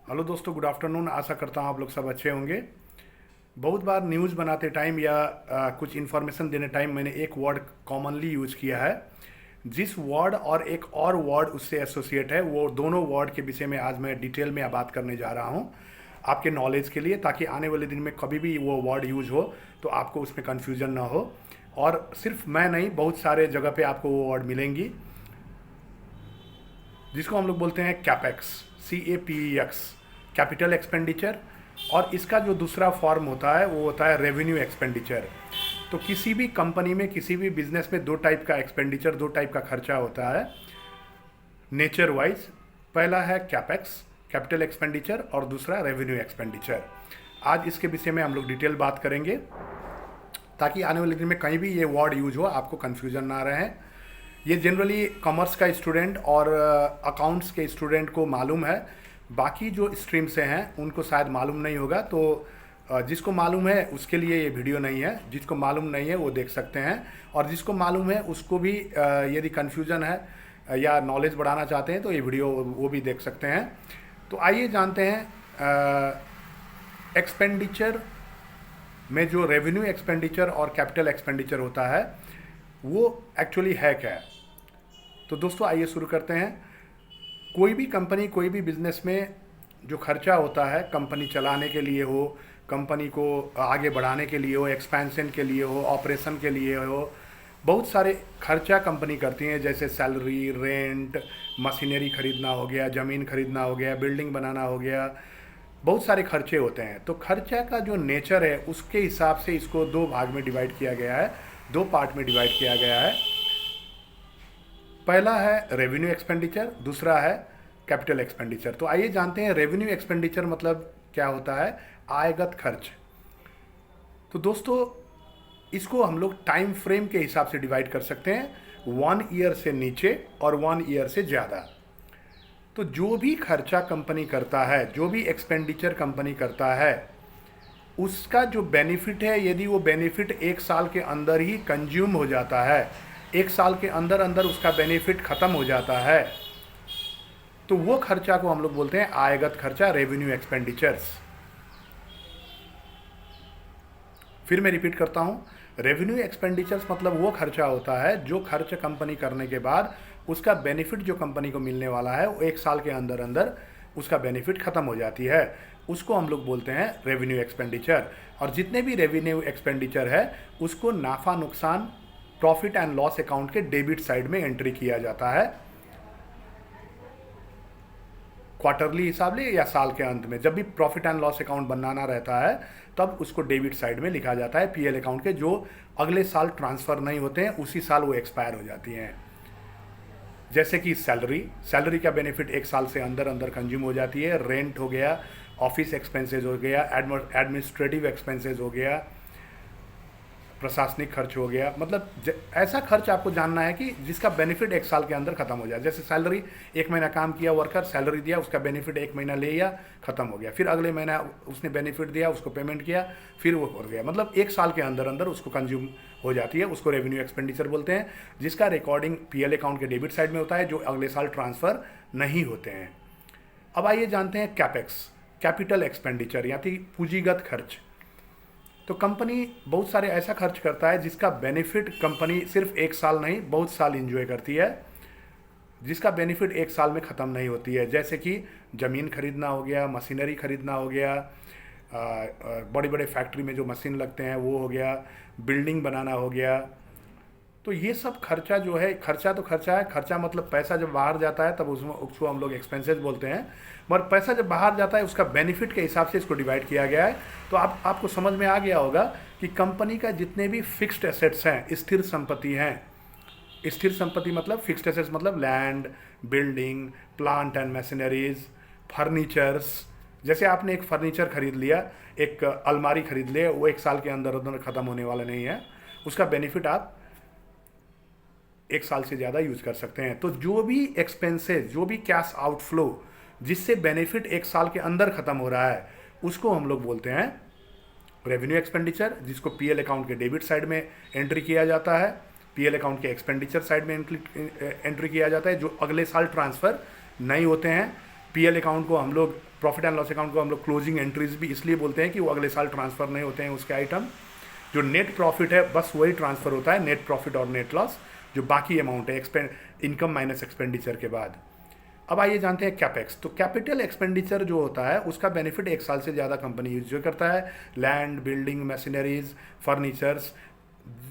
Hello दोस्तों, good afternoon. आशा करता हूँ आप लोग सब अच्छे होंगे। बहुत बार न्यूज़ बनाते टाइम या कुछ इन्फॉर्मेशन देने टाइम मैंने एक वर्ड कॉमनली यूज़ किया है। जिस वर्ड और एक और वर्ड उससे एसोसिएट है, वो दोनों वर्ड के विषय में आज मैं डिटेल में बात करने जा रहा हूँ आपके नॉलेज के लिए, ताकि आने वाले दिन में कभी भी वो वर्ड यूज हो तो आपको उसमें कन्फ्यूजन ना हो। और सिर्फ मैं नहीं, बहुत सारे जगह पे आपको वो वर्ड मिलेंगी, जिसको हम लोग बोलते हैं कैपेक्स, CAPEX, कैपिटल एक्सपेंडिचर। और इसका जो दूसरा फॉर्म होता है वो होता है रेवेन्यू एक्सपेंडिचर। तो किसी भी कंपनी में, किसी भी बिजनेस में दो टाइप का एक्सपेंडिचर, दो टाइप का खर्चा होता है नेचर वाइज। पहला है कैपेक्स, कैपिटल एक्सपेंडिचर, और दूसरा रेवेन्यू एक्सपेंडिचर। आज इसके विषय में हम लोग डिटेल बात करेंगे, ताकि आने वाले दिन में कहीं भी ये वर्ड यूज हो आपको कन्फ्यूजन ना रहे। ये जनरली कॉमर्स का स्टूडेंट और अकाउंट्स के स्टूडेंट को मालूम है, बाकी जो स्ट्रीम से हैं उनको शायद मालूम नहीं होगा। तो जिसको मालूम है उसके लिए ये वीडियो नहीं है, जिसको मालूम नहीं है वो देख सकते हैं, और जिसको मालूम है उसको भी यदि कन्फ्यूजन है या नॉलेज बढ़ाना चाहते हैं तो ये वीडियो वो भी देख सकते हैं। तो आइए जानते हैं एक्सपेंडिचर में जो रेवेन्यू एक्सपेंडिचर और कैपिटल एक्सपेंडिचर होता है वो एक्चुअली है क्या। तो दोस्तों आइए शुरू करते हैं। कोई भी कंपनी, कोई भी बिजनेस में जो खर्चा होता है, कंपनी चलाने के लिए हो, कंपनी को आगे बढ़ाने के लिए हो, एक्सपेंशन के लिए हो, ऑपरेशन के लिए हो, बहुत सारे खर्चा कंपनी करती हैं। जैसे सैलरी, रेंट, मशीनरी खरीदना हो गया, ज़मीन खरीदना हो गया, बिल्डिंग बनाना हो गया, बहुत सारे खर्चे होते हैं। तो खर्चा का जो नेचर है उसके हिसाब से इसको दो भाग में डिवाइड किया गया है, दो पार्ट में डिवाइड किया गया है। पहला है रेवेन्यू एक्सपेंडिचर, दूसरा है कैपिटल एक्सपेंडिचर। तो आइए जानते हैं रेवेन्यू एक्सपेंडिचर मतलब क्या होता है, आयगत खर्च। तो दोस्तों इसको हम लोग टाइम फ्रेम के हिसाब से डिवाइड कर सकते हैं, 1 ईयर से नीचे और 1 ईयर से ज़्यादा। तो जो भी खर्चा कंपनी करता है, जो भी एक्सपेंडिचर कंपनी करता है, उसका जो बेनिफिट है, यदि वो बेनिफिट 1 साल के अंदर ही कंज्यूम हो जाता है, 1 साल के अंदर अंदर उसका बेनिफिट ख़त्म हो जाता है, तो वो खर्चा को हम लोग बोलते हैं आयगत खर्चा, रेवेन्यू एक्सपेंडिचर्स। फिर मैं रिपीट करता हूँ, रेवेन्यू एक्सपेंडिचर्स मतलब वो खर्चा होता है जो खर्च कंपनी करने के बाद उसका बेनिफिट जो कंपनी को मिलने वाला है वो 1 साल के अंदर अंदर उसका बेनिफिट ख़त्म हो जाती है, उसको हम लोग बोलते हैं रेवेन्यू एक्सपेंडिचर। और जितने भी रेवेन्यू एक्सपेंडिचर है उसको नाफा नुकसान, प्रॉफिट एंड लॉस अकाउंट के डेबिट साइड में एंट्री किया जाता है, क्वार्टरली हिसाब से या साल के अंत में। जब भी प्रॉफिट एंड लॉस अकाउंट बनाना रहता है तब उसको डेबिट साइड में लिखा जाता है, PL अकाउंट के जो अगले साल ट्रांसफ़र नहीं होते हैं, उसी साल वो एक्सपायर हो जाती हैं। जैसे कि सैलरी, सैलरी का बेनिफिट 1 साल से अंदर अंदर कंज्यूम हो जाती है। रेंट हो गया, ऑफिस एक्सपेंसेस हो गया, एडमिनिस्ट्रेटिव एक्सपेंसेस हो गया, प्रशासनिक खर्च हो गया। मतलब ऐसा खर्च आपको जानना है कि जिसका बेनिफिट 1 साल के अंदर खत्म हो जाए। जैसे सैलरी, 1 महीना काम किया वर्कर, सैलरी दिया, उसका बेनिफिट 1 महीना ले लिया, खत्म हो गया। फिर अगले महीना उसने बेनिफिट दिया, उसको पेमेंट किया, फिर वो हो गया। मतलब 1 साल के अंदर अंदर उसको कंज्यूम हो जाती है, उसको रेवेन्यू एक्सपेंडिचर बोलते हैं, जिसका रिकॉर्डिंग PL अकाउंट के डेबिट साइड में होता है, जो अगले साल ट्रांसफ़र नहीं होते हैं। अब आइए जानते हैं कैपेक्स, कैपिटल एक्सपेंडिचर यानी पूंजीगत खर्च। तो कंपनी बहुत सारे ऐसा खर्च करता है जिसका बेनिफिट कंपनी सिर्फ 1 साल नहीं, बहुत साल इंजॉय करती है, जिसका बेनिफिट 1 साल में ख़त्म नहीं होती है। जैसे कि ज़मीन खरीदना हो गया, मशीनरी खरीदना हो गया, बड़े बड़े फैक्ट्री में जो मशीन लगते हैं वो हो गया, बिल्डिंग बनाना हो गया। तो ये सब खर्चा जो है, खर्चा तो खर्चा है, खर्चा मतलब पैसा जब बाहर जाता है तब उसमें उसको हम लोग एक्सपेंसेस बोलते हैं, मगर पैसा जब बाहर जाता है उसका बेनिफिट के हिसाब से इसको डिवाइड किया गया है। तो आपको समझ में आ गया होगा कि कंपनी का जितने भी फिक्स्ड एसेट्स हैं, स्थिर संपत्ति हैं, स्थिर संपत्ति मतलब फिक्स्ड एसेट्स मतलब land, building, plant and machineries, furnitures. जैसे आपने एक फर्नीचर खरीद लिया, एक अलमारी खरीद लिया, वो 1 साल के अंदर अंदर ख़त्म होने वाला नहीं है, उसका बेनिफिट आप 1 साल से ज़्यादा यूज कर सकते हैं। तो जो भी एक्सपेंसेस, जो भी कैश आउटफ्लो जिससे बेनिफिट 1 साल के अंदर ख़त्म हो रहा है, उसको हम लोग बोलते हैं रेवेन्यू एक्सपेंडिचर, जिसको PL अकाउंट के डेबिट साइड में एंट्री किया जाता है, PL अकाउंट के एक्सपेंडिचर साइड में एंट्री किया जाता है, जो अगले साल ट्रांसफ़र नहीं होते हैं। पीएल अकाउंट को हम लोग, प्रॉफिट एंड लॉस अकाउंट को हम लोग क्लोजिंग एंट्रीज भी इसलिए बोलते हैं कि वो अगले साल ट्रांसफ़र नहीं होते हैं उसके आइटम। जो नेट प्रॉफिट है बस वही ट्रांसफ़र होता है, नेट प्रॉफिट और नेट लॉस, जो बाकी अमाउंट है इनकम माइनस एक्सपेंडिचर के बाद। अब आइए जानते हैं कैपेक्स। तो कैपिटल एक्सपेंडिचर जो होता है उसका बेनिफिट 1 साल से ज़्यादा कंपनी यूज करता है। लैंड, बिल्डिंग, मशीनरीज, फर्नीचर्स,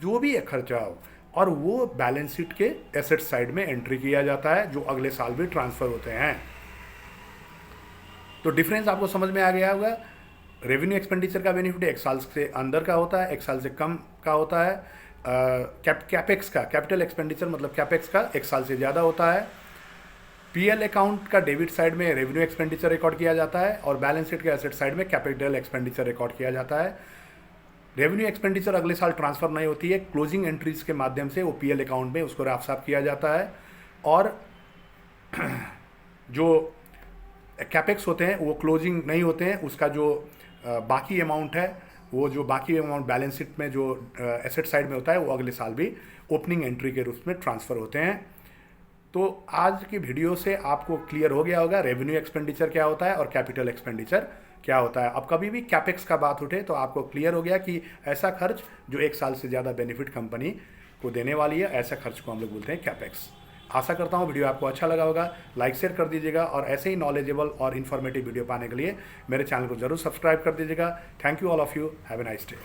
जो भी खर्चा हो, और वो बैलेंस शीट के एसेट साइड में एंट्री किया जाता है, जो अगले साल भी ट्रांसफ़र होते हैं। तो डिफरेंस आपको समझ में आ गया होगा। रेवेन्यू एक्सपेंडिचर का बेनिफिट 1 साल से अंदर का होता है, 1 साल से कम का होता है। कैपेक्स का, कैपिटल एक्सपेंडिचर मतलब कैपेक्स का 1 साल से ज़्यादा होता है। पीएल अकाउंट का डेबिट साइड में रेवेन्यू एक्सपेंडिचर रिकॉर्ड किया जाता है और बैलेंस शीट के एसेट साइड में कैपिटल एक्सपेंडिचर रिकॉर्ड किया जाता है। रेवेन्यू एक्सपेंडिचर अगले साल ट्रांसफ़र नहीं होती है, क्लोजिंग एंट्रीज के माध्यम से वो पीएल अकाउंट में उसको राफ साफ किया जाता है। और जो कैपेक्स होते हैं वो क्लोजिंग नहीं होते हैं, उसका जो बाकी अमाउंट है, वो जो बाकी अमाउंट बैलेंस शीट में जो एसेट साइड में होता है वो अगले साल भी ओपनिंग एंट्री के रूप में ट्रांसफ़र होते हैं। तो आज की वीडियो से आपको क्लियर हो गया होगा रेवेन्यू एक्सपेंडिचर क्या होता है और कैपिटल एक्सपेंडिचर क्या होता है। अब कभी भी कैपेक्स का बात उठे तो आपको क्लियर हो गया कि ऐसा खर्च जो 1 साल से ज़्यादा बेनिफिट कंपनी को देने वाली है, ऐसा खर्च को हम लोग बोलते हैं कैपेक्स। आशा करता हूँ वीडियो आपको अच्छा लगा होगा, लाइक शेयर कर दीजिएगा और ऐसे ही नॉलेजेबल और इन्फॉर्मेटिव वीडियो पाने के लिए मेरे चैनल को जरूर सब्सक्राइब कर दीजिएगा। Thank you all of you, have a nice day.